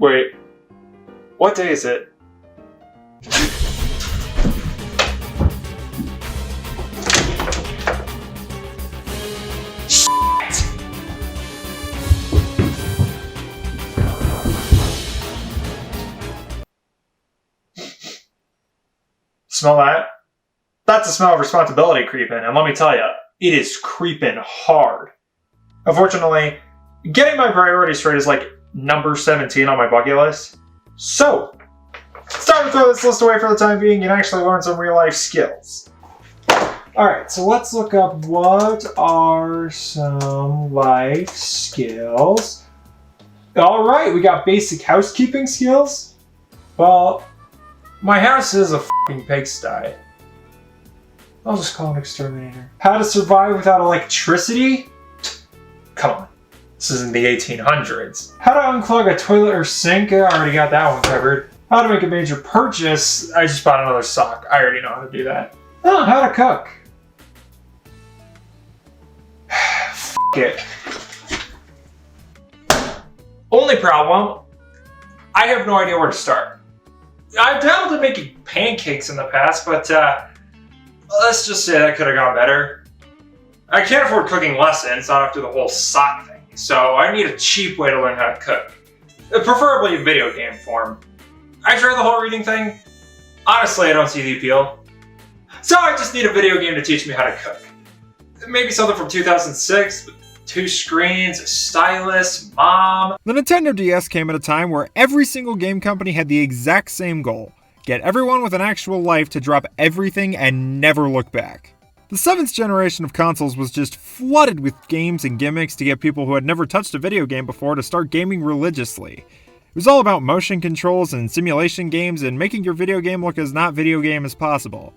Wait, what day is it? Smell that? That's the smell of responsibility creeping, and let me tell you, it is creeping hard. Unfortunately, getting my priorities straight is like number 17 on my bucket list. So, it's time to throw this list away for the time being and actually learn some real life skills. Alright, so let's look up what are some life skills. Alright, we got basic housekeeping skills. Well, my house is a f***ing pigsty. I'll just call it exterminator. How to survive without electricity? Come on. This isn't the 1800s. How to unclog a toilet or sink? I already got that one covered. How to make a major purchase? I just bought another sock. I already know how to do that. Oh, how to cook? F*** it. Only problem, I have no idea where to start. I've dabbled in making pancakes in the past, but let's just say that could have gone better. I can't afford cooking lessons, not after the whole sock thing, so I need a cheap way to learn how to cook. Preferably in video game form. I tried the whole reading thing. Honestly, I don't see the appeal. So I just need a video game to teach me how to cook. Maybe something from 2006, with 2 screens, a stylus, mom. The Nintendo DS came at a time where every single game company had the exact same goal. Get everyone with an actual life to drop everything and never look back. The 7th generation of consoles was just flooded with games and gimmicks to get people who had never touched a video game before to start gaming religiously. It was all about motion controls and simulation games and making your video game look as not video game as possible.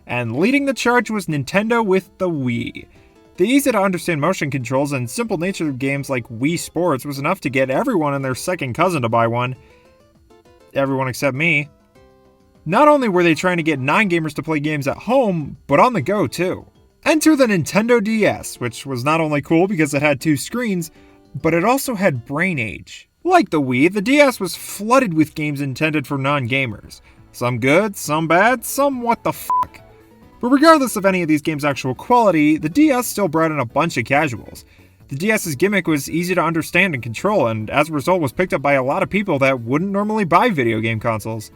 And leading the charge was Nintendo with the Wii. The easy-to-understand motion controls and simple nature of games like Wii Sports was enough to get everyone and their second cousin to buy one. Everyone except me. Not only were they trying to get non-gamers to play games at home, but on the go too. Enter the Nintendo DS, which was not only cool because it had 2 screens, but it also had brain age. Like the Wii, the DS was flooded with games intended for non-gamers. Some good, some bad, some what the fuck. But regardless of any of these games' actual quality, the DS still brought in a bunch of casuals. The DS's gimmick was easy to understand and control, and as a result was picked up by a lot of people that wouldn't normally buy video game consoles.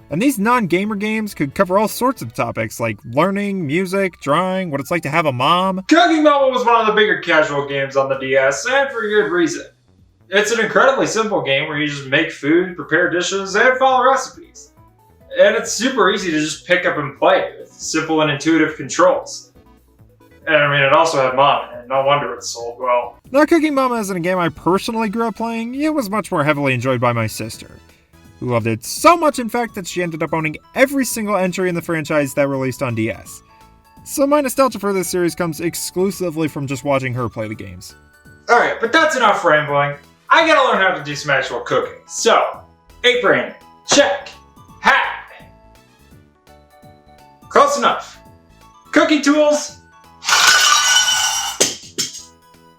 And these non-gamer games could cover all sorts of topics like learning, music, drawing, what it's like to have a mom. Cooking Mama was one of the bigger casual games on the DS, and for good reason. It's an incredibly simple game where you just make food, prepare dishes, and follow recipes. And it's super easy to just pick up and play with simple and intuitive controls. And I mean, it also had Mom in it, no wonder it sold well. Now, Cooking Mama isn't a game I personally grew up playing. It was much more heavily enjoyed by my sister, who loved it so much, in fact, that she ended up owning every single entry in the franchise that released on DS. So my nostalgia for this series comes exclusively from just watching her play the games. Alright, but that's enough rambling. I gotta learn how to do some actual cooking. So, apron, check. Hat. Close enough. Cooking tools.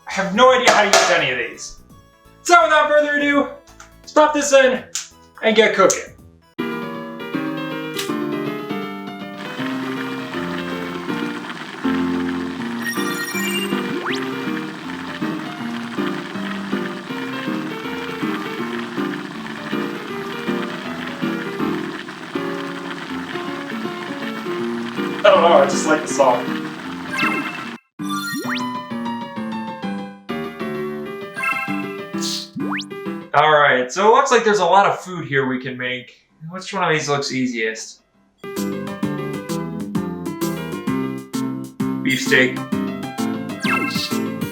I have no idea how to use any of these. So without further ado, let's pop this in and get cooking. I don't know, I just like the song. Alright, so it looks like there's a lot of food here we can make. Which one of these looks easiest? Beefsteak.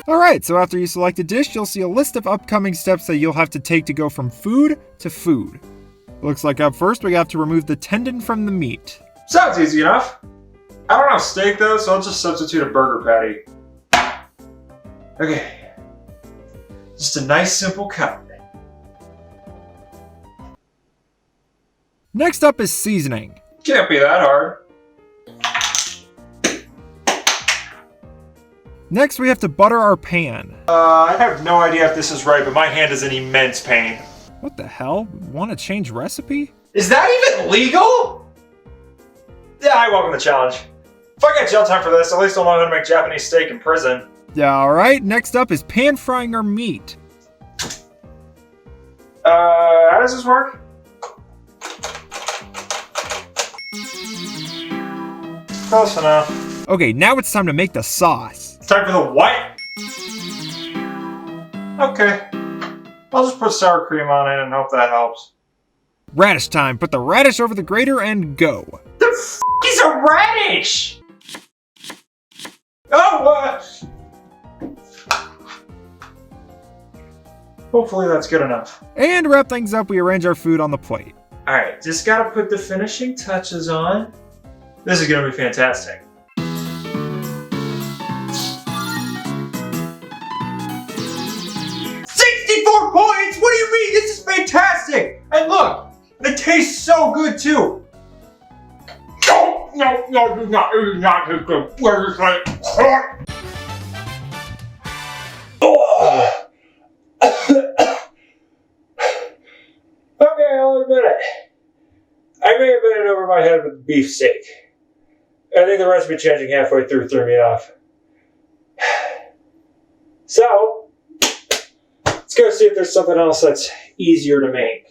Alright, so after you select a dish, you'll see a list of upcoming steps that you'll have to take to go from food to food. Looks like up first we have to remove the tendon from the meat. Sounds easy enough. I don't have steak though, so I'll just substitute a burger patty. Okay. Just a nice simple cut. Next up is seasoning. Can't be that hard. Next we have to butter our pan. I have no idea if this is right, but my hand is in immense pain. What the hell? Want to change recipe? Is that even legal? Yeah, I welcome the challenge. If I get jail time for this, at least I'll know how to make Japanese steak in prison. Alright, next up is pan frying our meat. How does this work? Close enough. Okay, now it's time to make the sauce. It's time for the what? Okay. I'll just put sour cream on it and hope that helps. Radish time. Put the radish over the grater and go. The f*** is a radish? Oh, hopefully that's good enough. And to wrap things up, we arrange our food on the plate. Alright, just gotta put the finishing touches on. This is gonna be fantastic. Points? What do you mean? This is fantastic! And look, it tastes so good too. No, do not. It is not as good. Where is it? Okay, I'll admit it. I may have been in over my head with beefsteak. I think the recipe changing halfway through threw me off. So, let's go see if there's something else that's easier to make.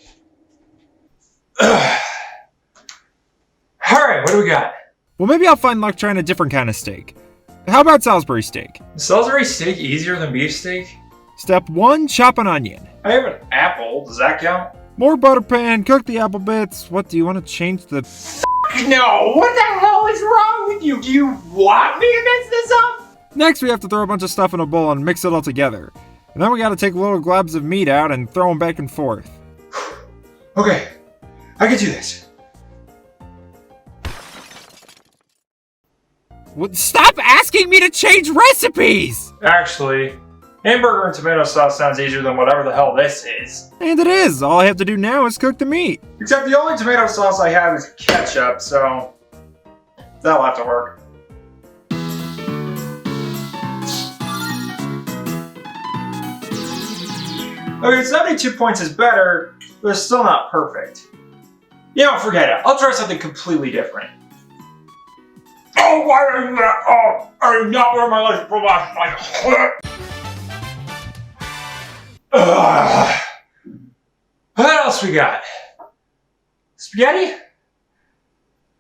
Alright, what do we got? Well, maybe I'll find luck trying a different kind of steak. How about Salisbury steak? Is Salisbury steak easier than beefsteak? Step 1, chop an onion. I have an apple. Does that count? More butter pan, cook the apple bits. What, do you want to change the... No! What the hell is wrong with you? Do you want me to mess this up? Next, we have to throw a bunch of stuff in a bowl and mix it all together. And then we gotta take little globs of meat out and throw them back and forth. Okay, I can do this. Stop asking me to change recipes! Actually, hamburger and tomato sauce sounds easier than whatever the hell this is. And it is. All I have to do now is cook the meat. Except the only tomato sauce I have is ketchup, so that'll have to work. Okay, 72 points is better, but it's still not perfect. You know, forget it. I'll try something completely different. Oh, why are you that? Oh, I did not wear my life for last night. What else we got? Spaghetti?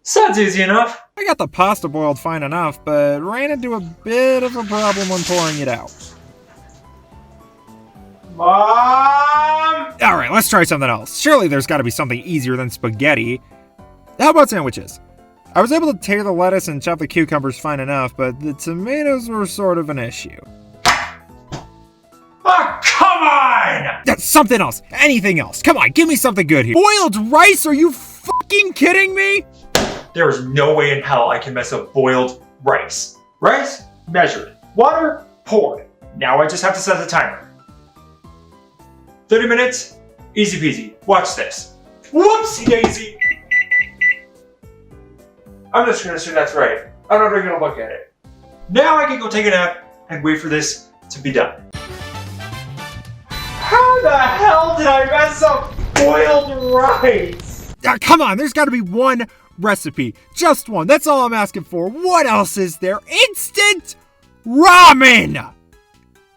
Sounds easy enough. I got the pasta boiled fine enough, but ran into a bit of a problem when pouring it out. Mom! Alright, let's try something else. Surely there's gotta be something easier than spaghetti. How about sandwiches? I was able to tear the lettuce and chop the cucumbers fine enough, but the tomatoes were sort of an issue. Oh, come on! Something else. Anything else. Come on, give me something good here. Boiled rice? Are you fucking kidding me? There is no way in hell I can mess up boiled rice. Rice, measured. Water, poured. Now I just have to set the timer. 30 minutes, easy peasy. Watch this. Whoopsie daisy! I'm just gonna assume that's right. I'm not even gonna look at it. Now I can go take a nap and wait for this to be done. How the hell did I mess up boiled rice? Come on, there's gotta be one recipe. Just one. That's all I'm asking for. What else is there? Instant ramen!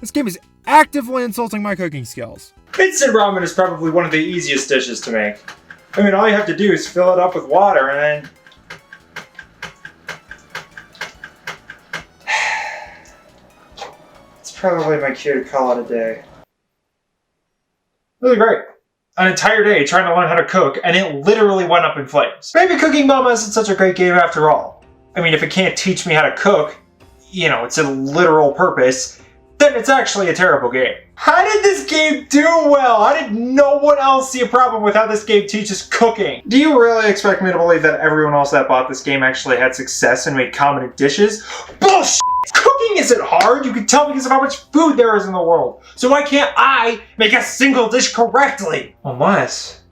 This game is actively insulting my cooking skills. Instant ramen is probably one of the easiest dishes to make. I mean, all you have to do is fill it up with water and then... It's probably my cue to call it a day. Really great. An entire day trying to learn how to cook, and it literally went up in flames. Maybe Cooking Mama isn't such a great game after all. I mean, if it can't teach me how to cook, you know, it's a literal purpose, then it's actually a terrible game. How did this game do well? How did no one else see a problem with how this game teaches cooking? Do you really expect me to believe that everyone else that bought this game actually had success and made competent dishes? Bullshit! Cooking isn't hard, you can tell because of how much food there is in the world. So why can't I make a single dish correctly? Unless,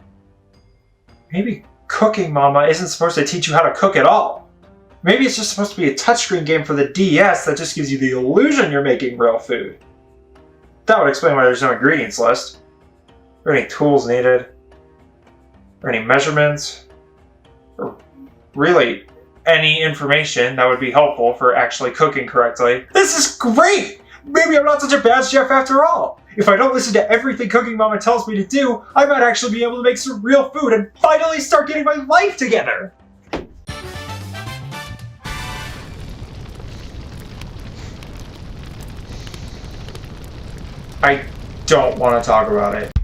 maybe Cooking Mama isn't supposed to teach you how to cook at all. Maybe it's just supposed to be a touchscreen game for the DS that just gives you the illusion you're making real food. That would explain why there's no ingredients list. or any tools needed, or any measurements, or really any information that would be helpful for actually cooking correctly. This is great! Maybe I'm not such a bad chef after all. If I don't listen to everything Cooking Mama tells me to do, I might actually be able to make some real food and finally start getting my life together! I don't want to talk about it.